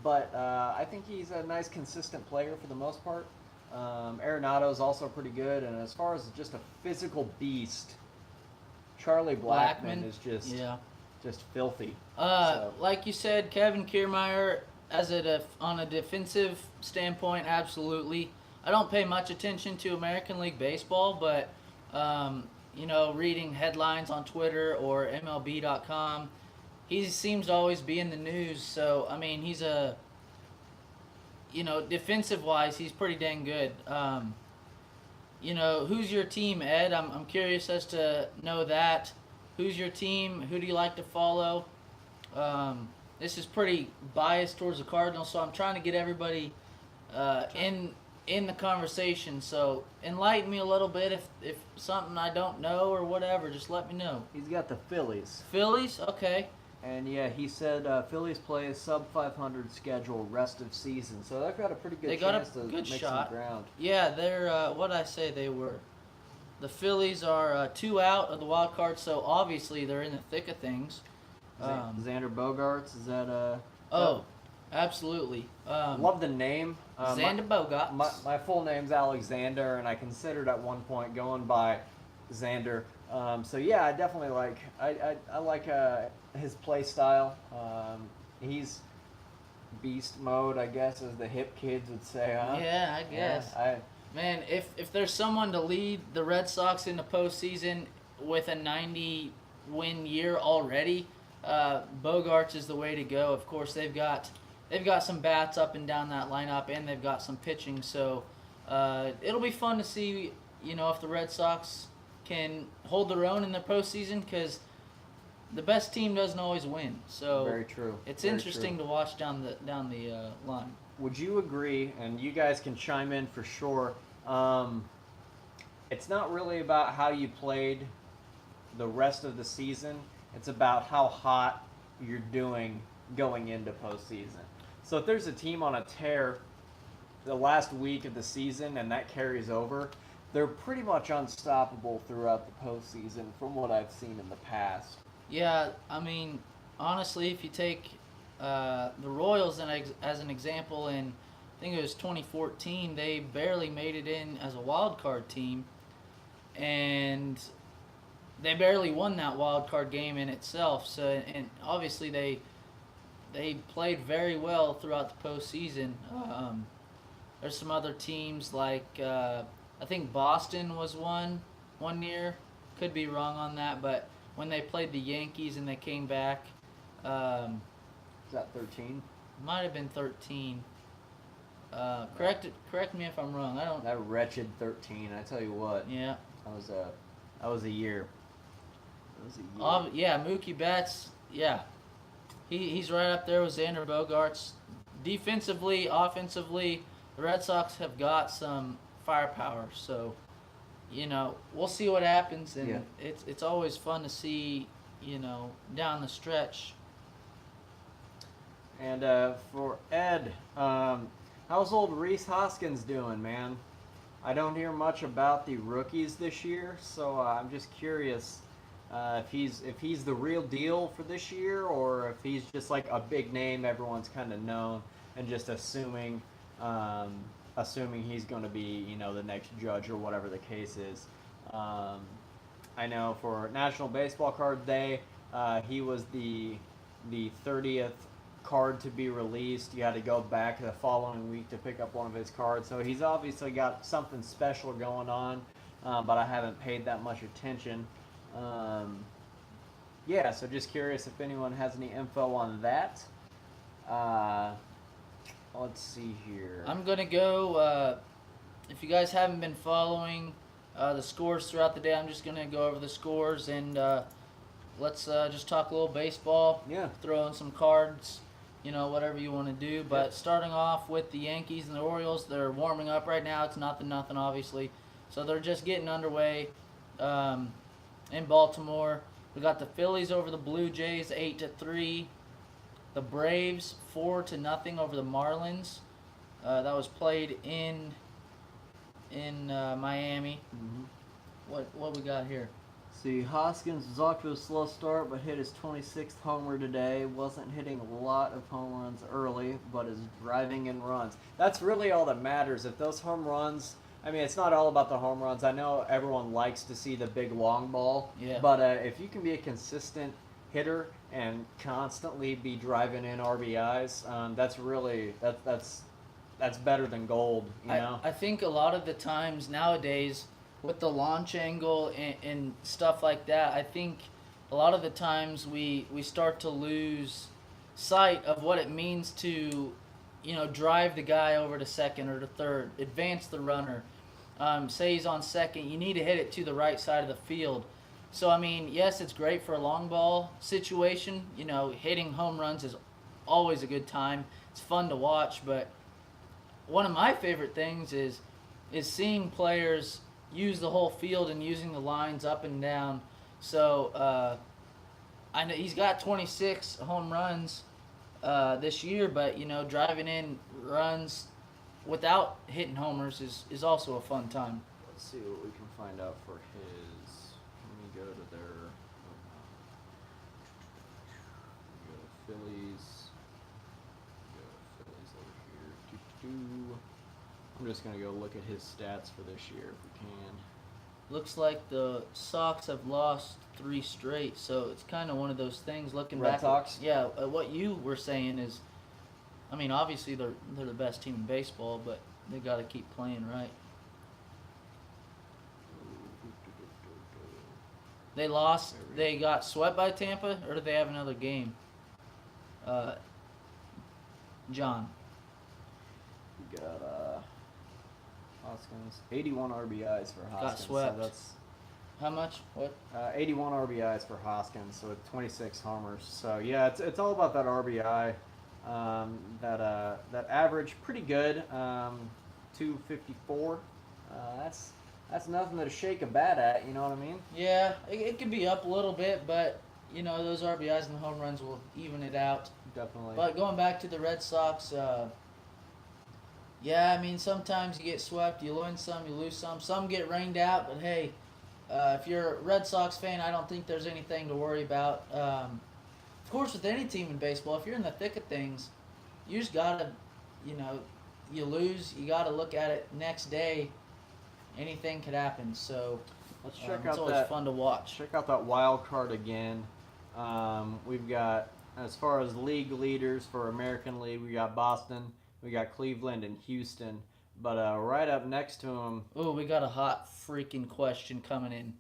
[SPEAKER 1] but I think he's a nice, consistent player for the most part. Arenado is also pretty good, and as far as just a physical beast, Charlie Blackmon is just filthy.
[SPEAKER 2] Like you said, Kevin Kiermaier, on a defensive standpoint, absolutely. I don't pay much attention to American League Baseball, but reading headlines on Twitter or MLB.com, he seems to always be in the news. So I mean, he's defensive wise, he's pretty dang good. Who's your team, Ed? I'm curious as to know that. Who's your team? Who do you like to follow? this is pretty biased towards the Cardinals, so I'm trying to get everybody in the conversation. So enlighten me a little bit if something I don't know or whatever. Just let me know.
[SPEAKER 1] He's got the Phillies.
[SPEAKER 2] Phillies, okay.
[SPEAKER 1] And yeah, he said Phillies play a sub 500 schedule rest of season, so they've got a pretty good
[SPEAKER 2] They got
[SPEAKER 1] chance
[SPEAKER 2] a
[SPEAKER 1] to
[SPEAKER 2] good
[SPEAKER 1] make
[SPEAKER 2] shot.
[SPEAKER 1] some ground.
[SPEAKER 2] Yeah, they're what did I say they were. The Phillies are 2 out of the wild card, so obviously they're in the thick of things.
[SPEAKER 1] Xander Bogaerts, is that
[SPEAKER 2] Oh, absolutely.
[SPEAKER 1] love the name.
[SPEAKER 2] Xander Bogaerts.
[SPEAKER 1] My full name's Alexander, and I considered at one point going by Xander. So yeah, I definitely like I like his play style. He's beast mode, I guess, as the hip kids would say. Huh?
[SPEAKER 2] Yeah, I guess.
[SPEAKER 1] Yeah,
[SPEAKER 2] Man, if there's someone to lead the Red Sox in the postseason with a 90-win year already, Bogarts is the way to go. Of course, they've got some bats up and down that lineup, and they've got some pitching. So it'll be fun to see, if the Red Sox can hold their own in the postseason, because the best team doesn't always win. So
[SPEAKER 1] very true.
[SPEAKER 2] It's
[SPEAKER 1] Very
[SPEAKER 2] interesting
[SPEAKER 1] true.
[SPEAKER 2] to watch down the line.
[SPEAKER 1] Would you agree? And you guys can chime in for sure. It's not really about how you played the rest of the season. It's about how hot you're doing going into postseason. So if there's a team on a tear the last week of the season and that carries over, they're pretty much unstoppable throughout the postseason from what I've seen in the past.
[SPEAKER 2] Yeah, I mean, honestly, if you take the Royals as an example, in I think it was 2014, they barely made it in as a wild card team, and they barely won that wild card game in itself. So, and obviously they played very well throughout the postseason. There's some other teams like I think Boston was one year. Could be wrong on that, but when they played the Yankees and they came back,
[SPEAKER 1] Is that 13?
[SPEAKER 2] might have been 13. Correct me if I'm wrong. I don't.
[SPEAKER 1] That wretched 13. I tell you what.
[SPEAKER 2] Yeah.
[SPEAKER 1] That was a year. That was a year.
[SPEAKER 2] Yeah, Mookie Betts. Yeah, he's right up there with Xander Bogaerts. Defensively, offensively, the Red Sox have got some firepower. So, we'll see what happens, and
[SPEAKER 1] Yeah.
[SPEAKER 2] it's always fun to see, down the stretch.
[SPEAKER 1] And for Ed, how's old Reese Hoskins doing, man? I don't hear much about the rookies this year, so I'm just curious if he's the real deal for this year, or if he's just like a big name everyone's kind of known and just assuming he's going to be the next Judge or whatever the case is. I know for National Baseball Card Day, he was the 30th card to be released. You had to go back the following week to pick up one of his cards. So he's obviously got something special going on, but I haven't paid that much attention. Yeah, so just curious if anyone has any info on that. Let's see here.
[SPEAKER 2] I'm going to go, if you guys haven't been following the scores throughout the day, I'm just going to go over the scores, and let's just talk a little baseball.
[SPEAKER 1] Yeah.
[SPEAKER 2] Throw in some cards, whatever you want to do. But starting off with the Yankees and the Orioles, they're warming up right now. It's 0-0, obviously. So they're just getting underway in Baltimore. We got the Phillies over the Blue Jays, 8-3. The Braves 4-0 over the Marlins. That was played in Miami.
[SPEAKER 1] Mm-hmm.
[SPEAKER 2] What we got here?
[SPEAKER 1] See, Hoskins was off to a slow start, but hit his 26th homer today. Wasn't hitting a lot of home runs early, but is driving in runs. That's really all that matters. If those home runs, I mean, it's not all about the home runs. I know everyone likes to see the big long ball,
[SPEAKER 2] Yeah.
[SPEAKER 1] but if you can be a consistent hitter and constantly be driving in RBIs, that's better than gold,
[SPEAKER 2] I think a lot of the times nowadays, with the launch angle and stuff like that, I think a lot of the times we start to lose sight of what it means to, drive the guy over to second or to third, advance the runner. Say he's on second, you need to hit it to the right side of the field. So, I mean, yes, it's great for a long ball situation. Hitting home runs is always a good time. It's fun to watch, but one of my favorite things is seeing players use the whole field and using the lines up and down. So I know he's got 26 home runs this year, but driving in runs without hitting homers is also a fun time.
[SPEAKER 1] Let's see what we can find out for his. Let me go to their. Go to Phillies. Go to Phillies over here. Doo-doo. I'm just gonna go look at his stats for this year if we can.
[SPEAKER 2] Looks like the Sox have lost 3 straight, so it's kind of one of those things. Looking
[SPEAKER 1] Red
[SPEAKER 2] back,
[SPEAKER 1] Sox?
[SPEAKER 2] Yeah. What you were saying is, I mean, obviously they're the best team in baseball, but they got to keep playing right. They lost. They got swept by Tampa, or did they have another game? John.
[SPEAKER 1] We got Hoskins, 81 RBIs for Hoskins.
[SPEAKER 2] Got swept.
[SPEAKER 1] So that's
[SPEAKER 2] How much? What?
[SPEAKER 1] 81 RBIs for Hoskins, so with 26 homers. So yeah, it's all about that RBI. That average pretty good. 254. That's nothing to shake a bat at. You know what I mean?
[SPEAKER 2] Yeah, it could be up a little bit, but those RBIs and the home runs will even it out.
[SPEAKER 1] Definitely.
[SPEAKER 2] But going back to the Red Sox, yeah, I mean, sometimes you get swept, you win some, you lose some. Some get rained out, but hey, if you're a Red Sox fan, I don't think there's anything to worry about. Of course, with any team in baseball, if you're in the thick of things, you just gotta, you lose, you gotta look at it next day. Anything could happen, so
[SPEAKER 1] Let's check
[SPEAKER 2] it's
[SPEAKER 1] out
[SPEAKER 2] always
[SPEAKER 1] that.
[SPEAKER 2] fun to watch.
[SPEAKER 1] Check out that wild card again. We've got, as far as league leaders for American League, we got Boston, we got Cleveland and Houston. But right up next to them,
[SPEAKER 2] Oh, we got a hot freaking question coming in.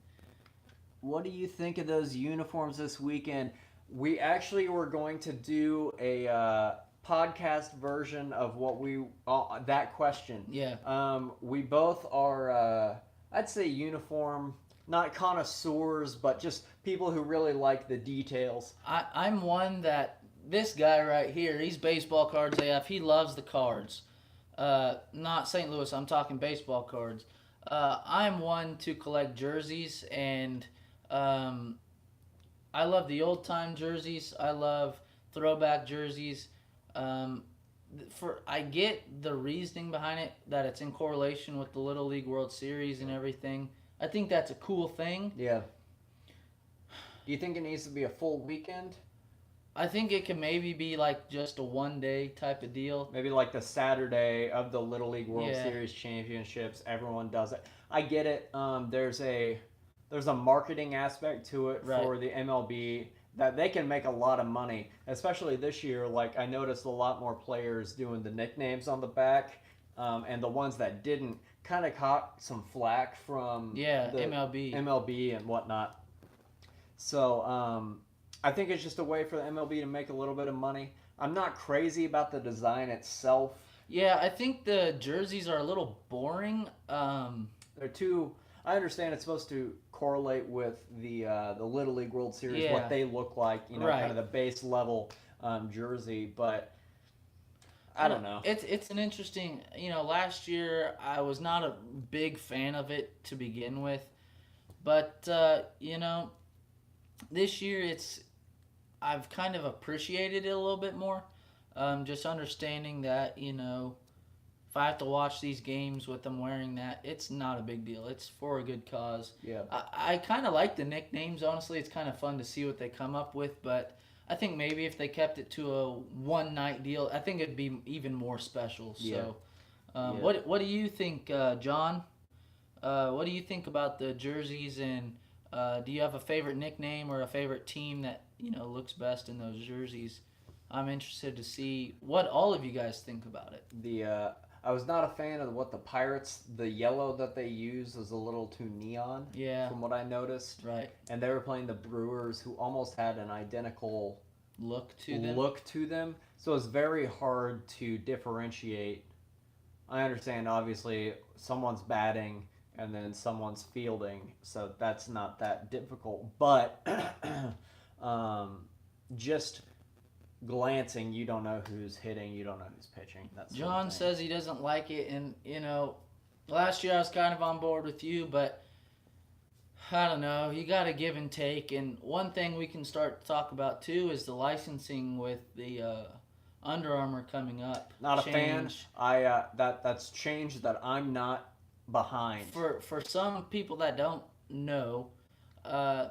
[SPEAKER 1] what do you think of those uniforms this weekend? We actually were going to do a podcast version of what that question.
[SPEAKER 2] Yeah.
[SPEAKER 1] We both are, I'd say, uniform, not connoisseurs, but just people who really like the details.
[SPEAKER 2] I'm one that this guy right here, he's baseball cards AF. He loves the cards. Not St. Louis, I'm talking baseball cards. I'm one to collect jerseys, and I love the old time jerseys. I love throwback jerseys. I get the reasoning behind it, that it's in correlation with the Little League World Series and everything. I think that's a cool thing.
[SPEAKER 1] Yeah. Do you think it needs to be a full weekend?
[SPEAKER 2] I think it can maybe be like just a one-day type of deal.
[SPEAKER 1] Maybe like the Saturday of the Little League World
[SPEAKER 2] Yeah.
[SPEAKER 1] Series championships, everyone does it. I get it. There's a marketing aspect to it
[SPEAKER 2] Right.
[SPEAKER 1] for the MLB that they can make a lot of money, especially this year. Like I noticed a lot more players doing the nicknames on the back, and the ones that didn't kind of caught some flack from the MLB and whatnot. So I think it's just a way for the MLB to make a little bit of money. I'm not crazy about the design itself.
[SPEAKER 2] Yeah, I think the jerseys are a little boring.
[SPEAKER 1] They're too. I understand it's supposed to correlate with the Little League World Series,
[SPEAKER 2] Yeah.
[SPEAKER 1] what they look like,
[SPEAKER 2] Right.
[SPEAKER 1] kind of the base level jersey. But I don't know.
[SPEAKER 2] It's an interesting. Last year I was not a big fan of it to begin with, but this year I've kind of appreciated it a little bit more. Just understanding that if I have to watch these games with them wearing that, it's not a big deal. It's for a good cause.
[SPEAKER 1] Yeah.
[SPEAKER 2] I kind of like the nicknames, honestly. It's kind of fun to see what they come up with, but I think maybe if they kept it to a one-night deal, I think it'd be even more special. So,
[SPEAKER 1] Yeah.
[SPEAKER 2] what do you think, John? What do you think about the jerseys, and do you have a favorite nickname or a favorite team that looks best in those jerseys? I'm interested to see what all of you guys think about it.
[SPEAKER 1] I was not a fan of what the Pirates, the yellow that they used was a little too neon.
[SPEAKER 2] Yeah.
[SPEAKER 1] From what I noticed.
[SPEAKER 2] Right.
[SPEAKER 1] And they were playing the Brewers, who almost had an identical
[SPEAKER 2] Look to them.
[SPEAKER 1] So it's very hard to differentiate. I understand, obviously, someone's batting and then someone's fielding, so that's not that difficult. But just glancing, you don't know who's hitting, you don't know who's pitching. That's
[SPEAKER 2] John says he doesn't like it, and last year I was kind of on board with you, but I don't know. You got to give and take, and one thing we can start to talk about too is the licensing with the Under Armour coming up.
[SPEAKER 1] Not a fan. That's change that I'm not behind.
[SPEAKER 2] For some people that don't know,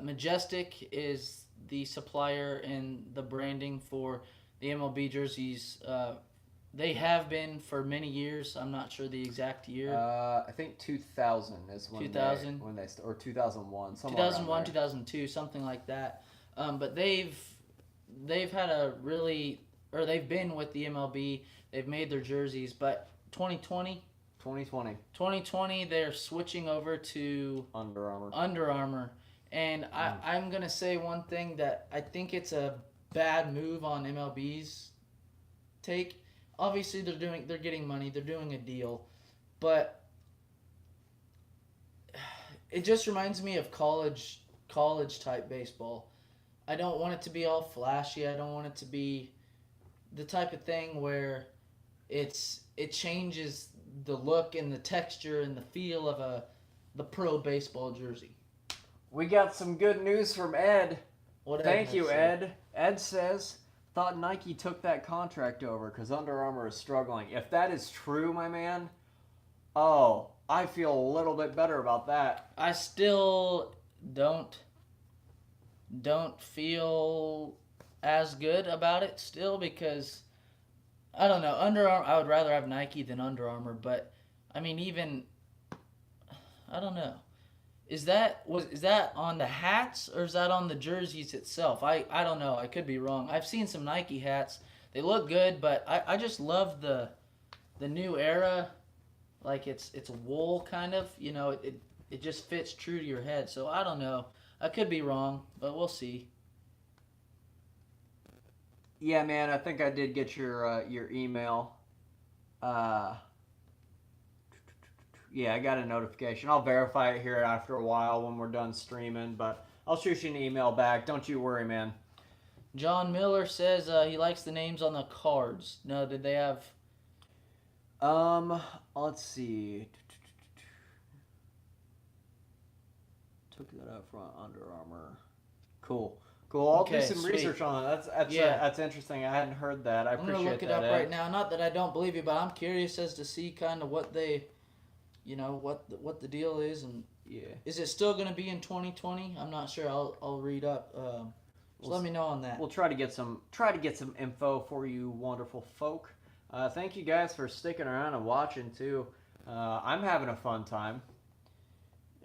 [SPEAKER 2] Majestic is the supplier and the branding for the MLB jerseys. They have been for many years. I'm not sure the exact year.
[SPEAKER 1] I think 2000 is when
[SPEAKER 2] 2000?
[SPEAKER 1] Or 2001.
[SPEAKER 2] 2001, 2002, something like that. But they've had a really, or they've been with the MLB. They've made their jerseys, but 2020, they're switching over to Under Armour. And I'm going to say one thing that I think it's a bad move on MLB's take. Obviously, they're getting money. They're doing a deal. But it just reminds me of college type baseball. I don't want it to be all flashy. I don't want it to be the type of thing where it changes the look and the texture and the feel of the pro baseball jersey.
[SPEAKER 1] We got some good news from Ed. Thank you, Ed. Ed says, thought Nike took that contract over because Under Armour is struggling. If that is true, my man, I feel a little bit better about that.
[SPEAKER 2] I still don't feel as good about it still because I don't know. Under Armour, I would rather have Nike than Under Armour, but I mean, even I don't know. Is that on the hats or is that on the jerseys itself? I don't know. I could be wrong. I've seen some Nike hats. They look good, but I just love the new era. Like it's wool kind of. It just fits true to your head. So I don't know. I could be wrong, but we'll see.
[SPEAKER 1] Yeah, man. I think I did get your email. Yeah, I got a notification. I'll verify it here after a while when we're done streaming, but I'll shoot you an email back. Don't you worry, man.
[SPEAKER 2] John Miller says he likes the names on the cards. No, did they have...
[SPEAKER 1] Let's see. Took that up front, Under Armour. Cool. I'll do some research on it. That's interesting. I hadn't heard that. I appreciate that.
[SPEAKER 2] I'm going to look it up right now. Not that I don't believe you, but I'm curious as to see kind of what they... what the deal is, and is it still going to be in 2020? I'm not sure. I'll read up. Let me know on that.
[SPEAKER 1] We'll try to get some info for you, wonderful folk. Thank you guys for sticking around and watching too. I'm having a fun time,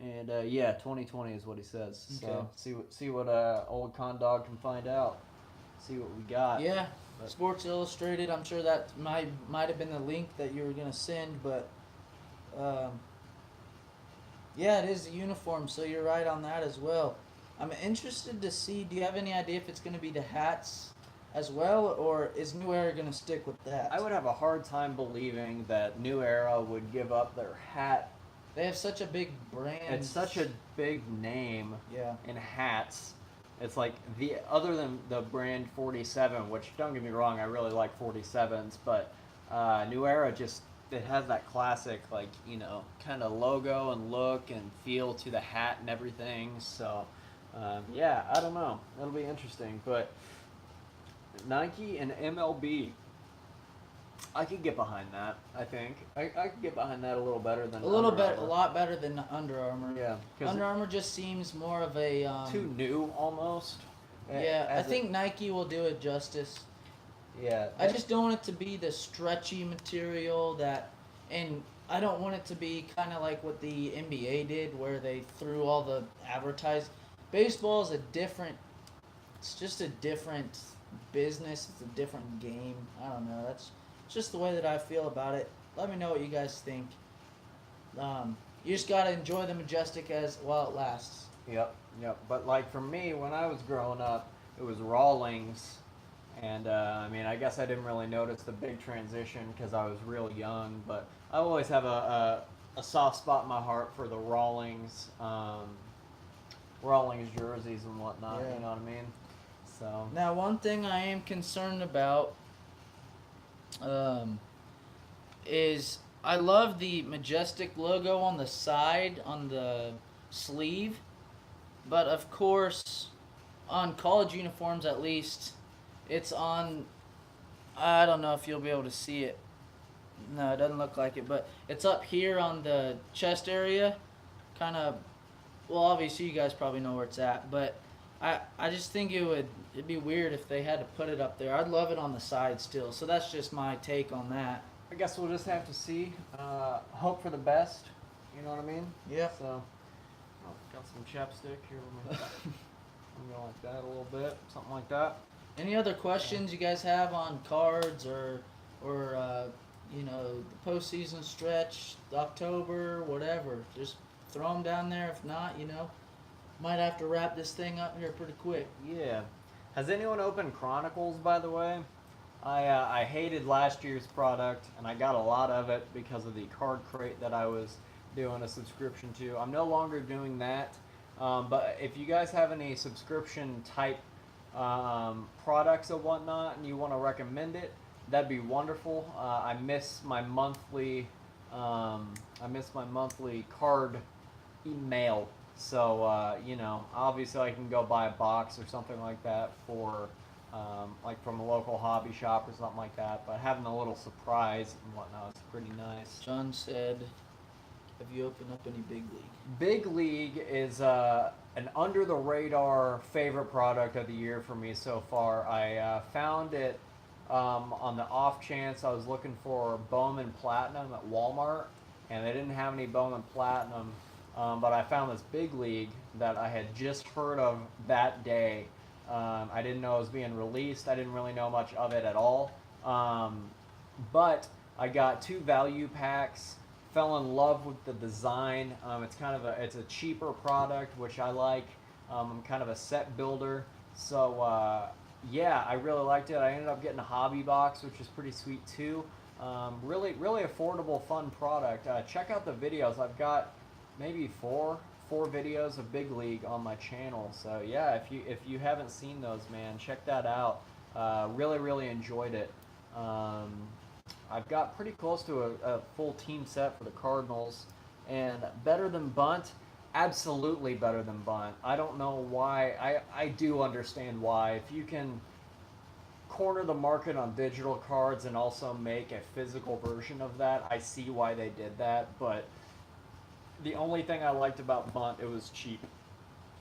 [SPEAKER 1] and 2020 is what he says. Okay. So see what old Con Dog can find out. See what we got.
[SPEAKER 2] Yeah, Sports Illustrated. I'm sure that might have been the link that you were going to send, but. It is a uniform, so you're right on that as well. I'm interested to see, do you have any idea if it's going to be the hats as well, or is New Era going to stick with that?
[SPEAKER 1] I would have a hard time believing that New Era would give up their hat.
[SPEAKER 2] They have such a big brand.
[SPEAKER 1] It's such a big name in hats. It's like, other than the brand 47, which, don't get me wrong, I really like 47s, but New Era just... It has that classic, kind of logo and look and feel to the hat and everything. So, I don't know. It'll be interesting. But Nike and MLB, I could get behind that, I think. I could get behind that a little better than
[SPEAKER 2] a lot better than Under Armour.
[SPEAKER 1] Yeah.
[SPEAKER 2] Under Armour just seems more of a...
[SPEAKER 1] too new, almost.
[SPEAKER 2] Yeah, I think Nike will do it justice.
[SPEAKER 1] Yeah.
[SPEAKER 2] I just don't want it to be the stretchy material and I don't want it to be kind of like what the NBA did where they threw all the advertising. Baseball is it's just a different business. It's a different game. I don't know. That's just the way that I feel about it. Let me know what you guys think. You just got to enjoy the Majestic while it lasts.
[SPEAKER 1] Yep. But for me, when I was growing up, it was Rawlings. And, I guess I didn't really notice the big transition because I was real young, but I always have a soft spot in my heart for the Rawlings jerseys and whatnot, You know what I mean? So
[SPEAKER 2] Now, one thing I am concerned about is I love the Majestic logo on the side, on the sleeve, but of course, on college uniforms at least, it's on. I don't know if you'll be able to see it. No, it doesn't look like it, but it's up here on the chest area, kind of. Well, obviously you guys probably know where it's at, but I just think it'd be weird if they had to put it up there. I'd love it on the side still. So that's just my take on that.
[SPEAKER 1] I guess we'll just have to see. Hope for the best. You know what I mean?
[SPEAKER 2] Yeah.
[SPEAKER 1] So, got some chapstick here. Let me go like that a little bit, something like that.
[SPEAKER 2] Any other questions you guys have on cards or you know, the postseason stretch, October, whatever? Just throw them down there. If not, you know, might have to wrap this thing up here pretty quick.
[SPEAKER 1] Yeah. Has anyone opened Chronicles, by the way? I hated last year's product, and I got a lot of it because of the card crate that I was doing a subscription to. I'm no longer doing that. But if you guys have any subscription type products and whatnot, and you want to recommend it, that'd be wonderful. I miss my monthly card email. So you know, obviously I can go buy a box or something like that for like from a local hobby shop or something like that. But having a little surprise and whatnot is pretty nice.
[SPEAKER 2] John said, "Have you opened up any big league?"
[SPEAKER 1] Big League is an under the radar favorite product of the year for me so far. I found it on the off chance I was looking for Bowman Platinum at Walmart, and they didn't have any Bowman Platinum. But I found this Big League that I had just heard of that day. I didn't know it was being released. I didn't really know much of it at all. But I got 2 value packs. Fell in love with the design. It's a cheaper product, which I like. I'm kind of a set builder, so yeah, I really liked it. I ended up getting a hobby box, which is pretty sweet too. Really affordable, fun product. Check out the videos. I've got maybe four videos of Big League on my channel. So yeah, if you haven't seen those, man, check that out. Really enjoyed it. I've got pretty close to a full team set for the Cardinals, and better than bunt, absolutely better than bunt. I don't know why. I do understand why. If you can corner the market on digital cards and also make a physical version of that, I see why they did that. But the only thing I liked about bunt, it was cheap.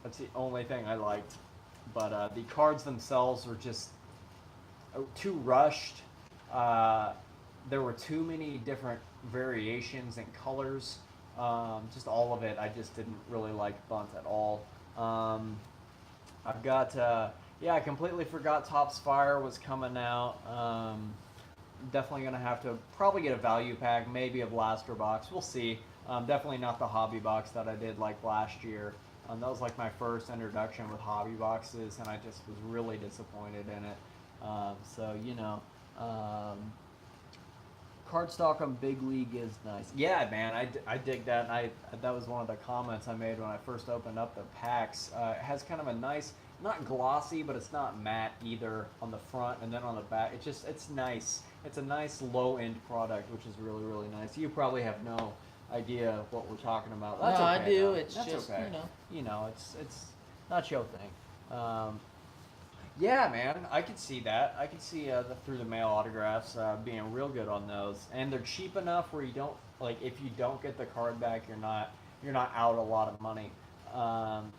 [SPEAKER 1] That's the only thing I liked. But the cards themselves were just too rushed. There were too many different variations and colors. Just all of it, I just didn't really like bunt at all. I've got, yeah, I completely forgot Topps Fire was coming out. Definitely going to have to probably get a value pack, maybe a blaster box. We'll see. Definitely not the hobby box that I did like last year. That was like my first introduction with hobby boxes, and I just was really disappointed in it. So, you know, cardstock on Big League is nice. Yeah, man, I dig that. And that was one of the comments I made when I first opened up the packs. It has kind of a nice, not glossy, but it's not matte either on the front, and then on the back, it's nice. It's a nice low-end product, which is really nice. You probably have no idea what we're talking about. That's
[SPEAKER 2] no,
[SPEAKER 1] okay,
[SPEAKER 2] I do.
[SPEAKER 1] though.
[SPEAKER 2] It's
[SPEAKER 1] That's
[SPEAKER 2] just,
[SPEAKER 1] okay.
[SPEAKER 2] you know.
[SPEAKER 1] You know, it's not your thing. Yeah, man, I could see that. I could see the through the mail autographs being real good on those, and they're cheap enough where you don't like if you don't get the card back, you're not out a lot of money. How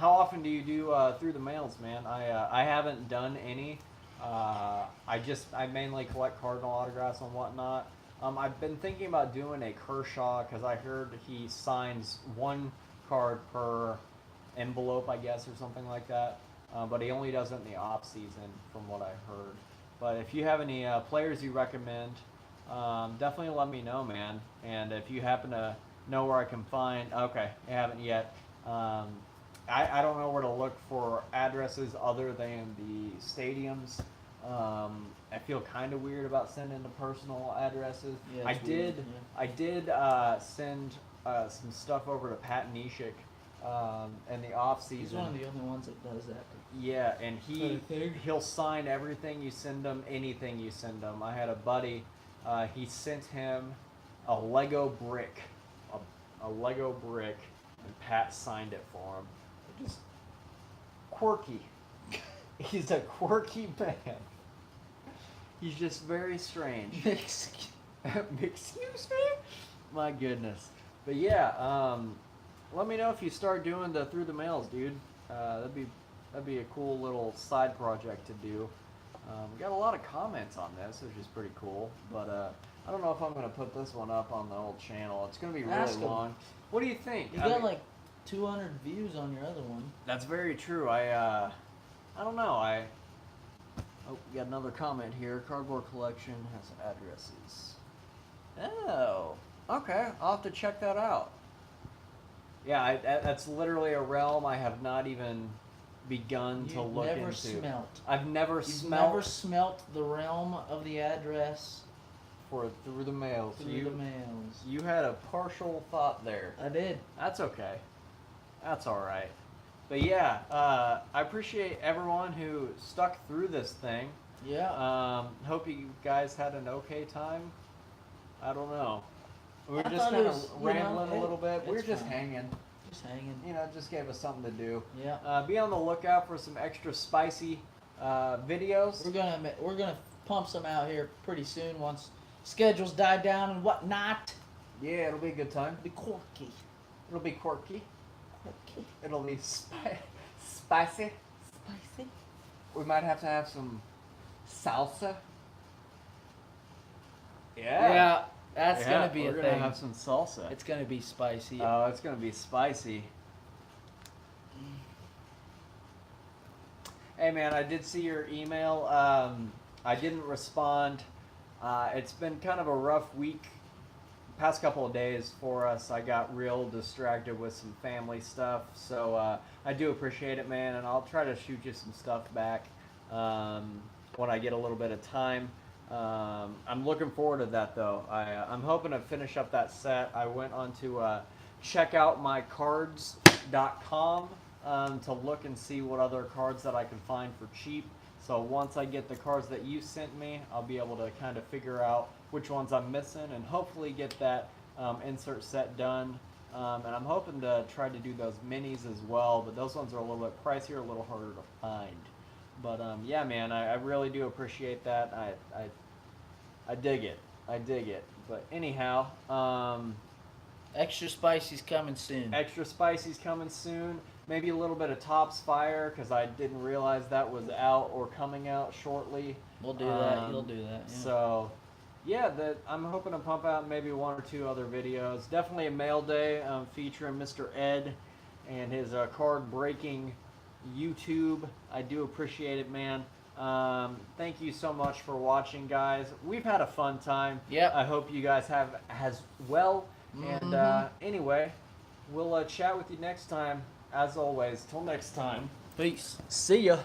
[SPEAKER 1] often do you do through the mails, man? I haven't done any. I mainly collect Cardinal autographs and whatnot. I've been thinking about doing a Kershaw because I heard he signs 1 card per envelope, I guess, or something like that. But he only does it in the off season, from what I heard. But if you have any players you recommend, definitely let me know, man. And if you happen to know where I can find, okay, I haven't yet. I don't know where to look for addresses other than the stadiums. I feel kind of weird about sending the personal addresses.
[SPEAKER 2] Yeah,
[SPEAKER 1] I did send some stuff over to Pat Neshek in the off season.
[SPEAKER 2] He's one of the only ones that does that.
[SPEAKER 1] Yeah, and
[SPEAKER 2] Kind of thing.
[SPEAKER 1] he'll sign everything you send him, anything you send him. I had a buddy, he sent him a Lego brick, a Lego brick, and Pat signed it for him. Just quirky. He's a quirky man. He's just very strange. Excuse me? My goodness. But yeah, let me know if you start doing the through the mails, dude. That'd be a cool little side project to do. We got a lot of comments on this, which is pretty cool. But I don't know if I'm gonna put this one up on the old channel. It's gonna be really
[SPEAKER 2] Ask 'em.
[SPEAKER 1] long. What do you think?
[SPEAKER 2] You got like 200 views on your other one.
[SPEAKER 1] That's very true. I don't know. Oh, we got another comment here. Cardboard collection has addresses. Oh, okay. I'll have to check that out. Yeah, that's literally a realm I have not even begun to look into.
[SPEAKER 2] Never smelt.
[SPEAKER 1] I've never
[SPEAKER 2] You've
[SPEAKER 1] smelt
[SPEAKER 2] never smelt the realm of the address
[SPEAKER 1] for through the mail.
[SPEAKER 2] through the mails.
[SPEAKER 1] You had a partial thought there.
[SPEAKER 2] I did.
[SPEAKER 1] That's okay. That's all right. But yeah, I appreciate everyone who stuck through this thing.
[SPEAKER 2] Yeah.
[SPEAKER 1] Hope you guys had an okay time. I don't know. We were
[SPEAKER 2] I
[SPEAKER 1] just
[SPEAKER 2] thought it
[SPEAKER 1] kind
[SPEAKER 2] was,
[SPEAKER 1] of
[SPEAKER 2] you know,
[SPEAKER 1] rambling a little bit. We were
[SPEAKER 2] it's
[SPEAKER 1] just
[SPEAKER 2] fine.
[SPEAKER 1] hanging.
[SPEAKER 2] Just hanging.
[SPEAKER 1] You know, it just gave us something to do.
[SPEAKER 2] Yeah.
[SPEAKER 1] Be on the lookout for some extra spicy videos.
[SPEAKER 2] We're gonna pump some out here pretty soon once schedules die down and whatnot.
[SPEAKER 1] Yeah, it'll be a good time.
[SPEAKER 2] Be quirky.
[SPEAKER 1] It'll be quirky.
[SPEAKER 2] Quirky.
[SPEAKER 1] It'll be spicy.
[SPEAKER 2] Spicy.
[SPEAKER 1] We might have to have some salsa.
[SPEAKER 2] Yeah. That's
[SPEAKER 1] Yeah,
[SPEAKER 2] gonna be a
[SPEAKER 1] we're
[SPEAKER 2] thing.
[SPEAKER 1] gonna have some salsa.
[SPEAKER 2] It's gonna be spicy.
[SPEAKER 1] Oh, it's gonna be spicy. Hey man, I did see your email. I didn't respond. It's been kind of a rough week, past couple of days for us. I got real distracted with some family stuff, so I do appreciate it, man. And I'll try to shoot you some stuff back when I get a little bit of time. I'm looking forward to that though. I'm hoping to finish up that set. I went on to checkoutmycards.com to look and see what other cards that I can find for cheap. So once I get the cards that you sent me, I'll be able to kind of figure out which ones I'm missing and hopefully get that insert set done. And I'm hoping to try to do those minis as well, but those ones are a little bit pricier, a little harder to find. But yeah, man, I really do appreciate that. I dig it. I dig it. But anyhow,
[SPEAKER 2] Extra spicy's coming soon.
[SPEAKER 1] extra spicy's coming soon. Maybe a little bit of Tops Fire because I didn't realize that was out or coming out shortly.
[SPEAKER 2] We'll do that. You'll do that. Yeah.
[SPEAKER 1] So, yeah, I'm hoping to pump out maybe one or two other videos. Definitely a mail day featuring Mr. Ed and his card breaking YouTube. I do appreciate it, man. Thank you so much for watching, guys. We've had a fun time.
[SPEAKER 2] Yep.
[SPEAKER 1] I hope you guys have as well. And anyway, we'll chat with you next time. As always, till next time.
[SPEAKER 2] Peace.
[SPEAKER 1] See ya.